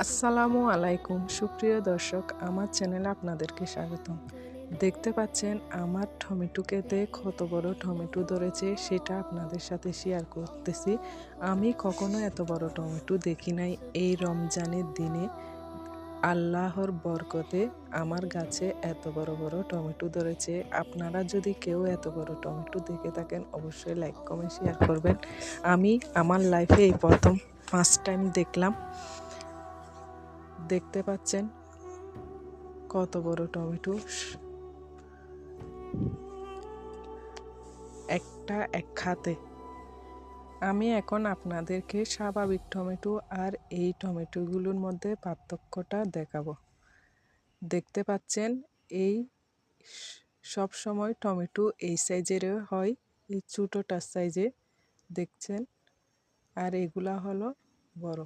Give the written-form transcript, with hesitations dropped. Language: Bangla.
আসসালামু আলাইকুম সুপ্রিয় দর্শক, আমার চ্যানেলে আপনাদেরকে স্বাগতম। দেখতে পাচ্ছেন আমার টমেটো খেতে কত বড় টমেটো ধরেছে, সেটা আপনাদের সাথে শেয়ার করতেছি। আমি কখনো এত বড় টমেটো দেখি নাই। এই রমজানের দিনে আল্লাহর বরকতে আমার গাছে এত বড় বড় টমেটো ধরেছে। আপনারা যদি কেউ এত বড় টমেটো দেখে থাকেন, অবশ্যই লাইক কমেন্ট শেয়ার করবেন। আমি আমার লাইফে এই প্রথম ফার্স্ট টাইম দেখলাম। দেখতে পাচ্ছেন কত বড় টমেটো, একটা এক খাতে। আমি এখন আপনাদেরকে স্বাভাবিক টমেটো আর এই টমেটোগুলোর মধ্যে পার্থক্যটা দেখাবো। দেখতে পাচ্ছেন এই সব সময় টমেটো এই সাইজের হয়, এই ছোটোটা সাইজে দেখছেন, আর এগুলা হলো বড়।